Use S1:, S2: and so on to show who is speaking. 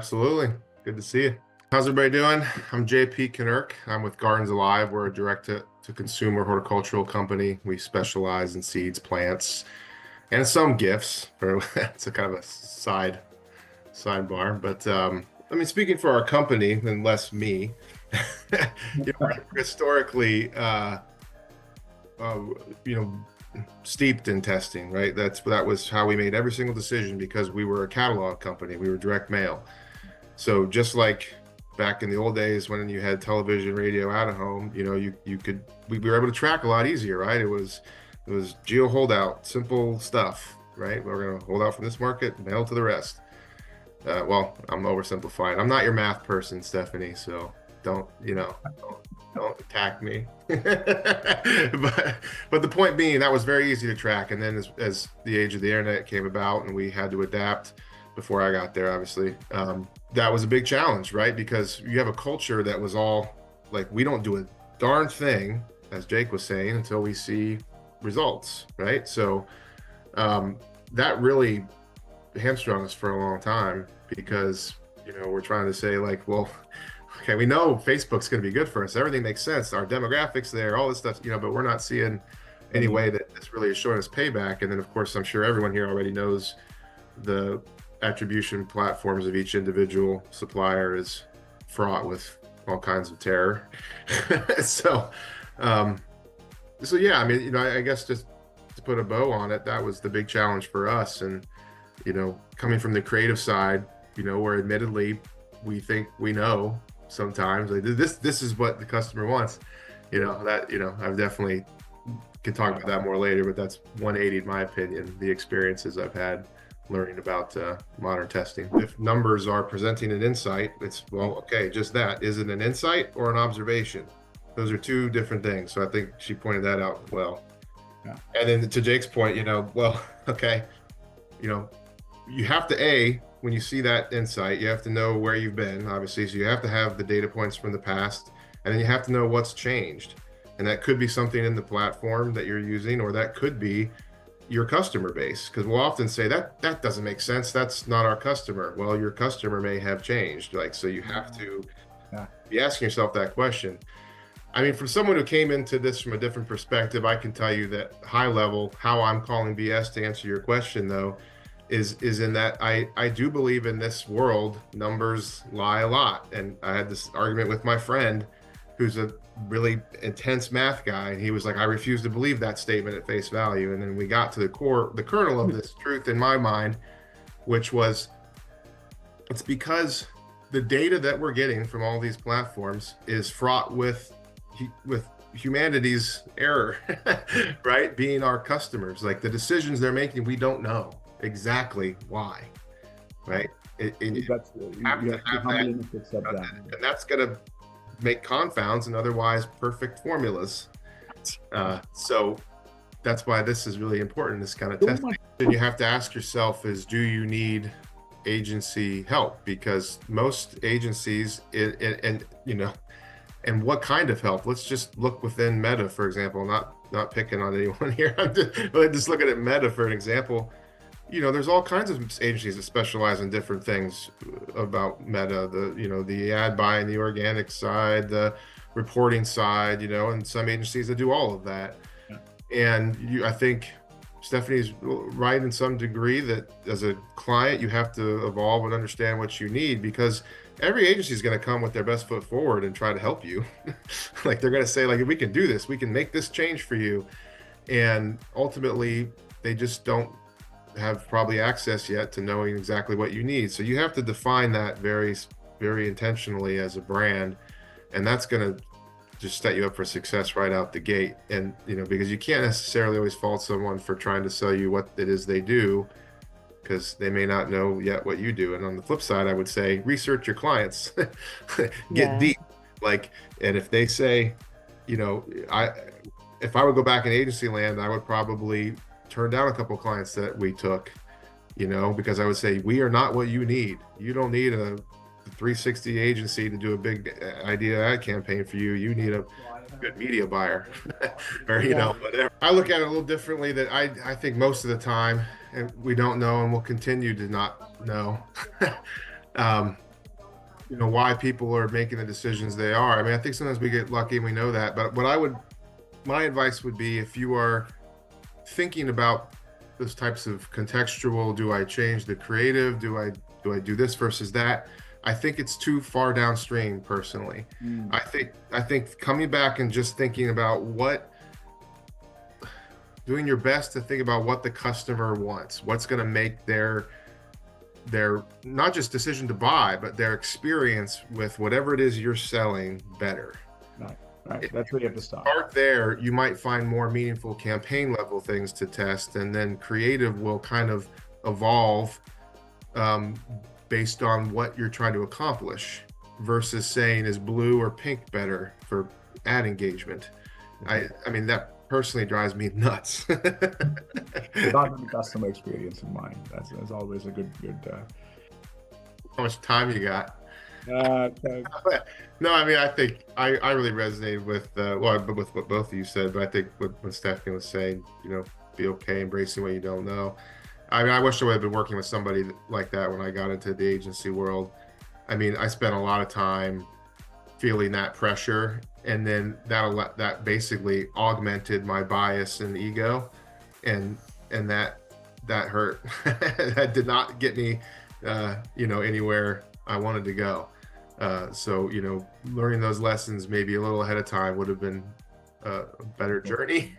S1: Absolutely. Good to see you. How's everybody doing? I'm JP Kinerk. I'm with Gardens Alive. We're a direct-to-consumer horticultural company. We specialize in seeds, plants, and some gifts. It's a kind of a sidebar. But I mean, speaking for our company, and less me, we're historically, you know, steeped in testing, right? That was how we made every single decision because we were a catalog company. We were direct mail. So just like back in the old days when you had television, radio out of home, we were able to track a lot easier, right? It was geo holdout, simple stuff, right? We're going to hold out from this market, mail to the rest. Well, I'm oversimplifying. I'm not your math person, Stephanie, so don't attack me. but the point being, that was very easy to track. And then as the age of the internet came about and we had to adapt before I got there, obviously, that was a big challenge, right? Because you have a culture that was all like, we don't do a darn thing, as Jake was saying, until we see results, right? So that really hamstrung us for a long time because, we're trying to say like, well, okay, we know Facebook's going to be good for us. Everything makes sense. Our demographics there, all this stuff, but we're not seeing any way that this really is showing us payback. And then, of course, I'm sure everyone here already knows the attribution platforms of each individual supplier is fraught with all kinds of terror. So yeah, I mean, I guess just to put a bow on it, that was the big challenge for us. And, coming from the creative side, where admittedly we think we know sometimes like this is what the customer wants, I've definitely can talk about that more later, but that's 180 in my opinion, the experiences I've had learning about modern testing. If numbers are presenting an insight, it's, well, okay, just that. Is it an insight or an observation? Those are two different things. So I think she pointed that out well. Yeah. And then to Jake's point, well, okay, you have to, when you see that insight, you have to know where you've been, obviously. So you have to have the data points from the past, and then you have to know what's changed. And that could be something in the platform that you're using, or that could be your customer base, because we'll often say that doesn't make sense. That's not our customer. Well, your customer may have changed. So you have to be asking yourself that question. I mean, for someone who came into this from a different perspective, I can tell you that high level, how I'm calling BS to answer your question though, is in that I do believe in this world, numbers lie a lot. And I had this argument with my friend who's a really intense math guy, and he was like, I refuse to believe that statement at face value. And then we got to the kernel of this truth in my mind, which was, it's because the data that we're getting from all these platforms is fraught with humanity's error, right? Being our customers, like the decisions they're making, we don't know exactly why, right? You have to have that, and that's gonna make confounds and otherwise perfect formulas. So that's why this is really important, this kind of testing. And you have to ask yourself is, do you need agency help? Because most agencies, and what kind of help? Let's just look within Meta, for example, not picking on anyone here, but just looking at Meta for an example. There's all kinds of agencies that specialize in different things about Meta, the ad buying, the organic side, the reporting side, and some agencies that do all of that. Yeah. And I think Stephanie's right in some degree that as a client, you have to evolve and understand what you need, because every agency is going to come with their best foot forward and try to help you. Like they're going to say, like, if we can do this, we can make this change for you. And ultimately, they just don't have probably access yet to knowing exactly what you need. So you have to define that very, very intentionally as a brand. And that's going to just set you up for success right out the gate. And, because you can't necessarily always fault someone for trying to sell you what it is they do, because they may not know yet what you do. And on the flip side, I would say, research your clients, get deep. And if they say, if I would go back in agency land, I would probably turn down a couple of clients that we took, because I would say, we are not what you need. You don't need a 360 agency to do a big idea ad campaign for you. You need a good media buyer or, whatever. I look at it a little differently, that I think most of the time, and we don't know, and we'll continue to not know, why people are making the decisions they are. I mean, I think sometimes we get lucky and we know that, but my advice would be, if you are thinking about those types of contextual, do I change the creative? Do I do this versus that? I think it's too far downstream personally. I think coming back and just thinking about doing your best to think about what the customer wants, what's going to make their not just decision to buy, but their experience with whatever it is you're selling better.
S2: Right. That's where you have to
S1: start there. You might find more meaningful campaign level things to test, and then creative will kind of evolve based on what you're trying to accomplish, versus saying, is blue or pink better for ad engagement? I mean, that personally drives me nuts.
S2: Without the customer experience in mind. That's always a good.
S1: How much time you got? No, I mean, I think I really resonated with with what both of you said, but I think what Stephanie was saying, be okay embracing what you don't know. I mean, I wish I would have been working with somebody like that when I got into the agency world. I mean, I spent a lot of time feeling that pressure, and then that basically augmented my bias and ego, and that hurt. That did not get me anywhere I wanted to go. So learning those lessons maybe a little ahead of time would have been a better journey.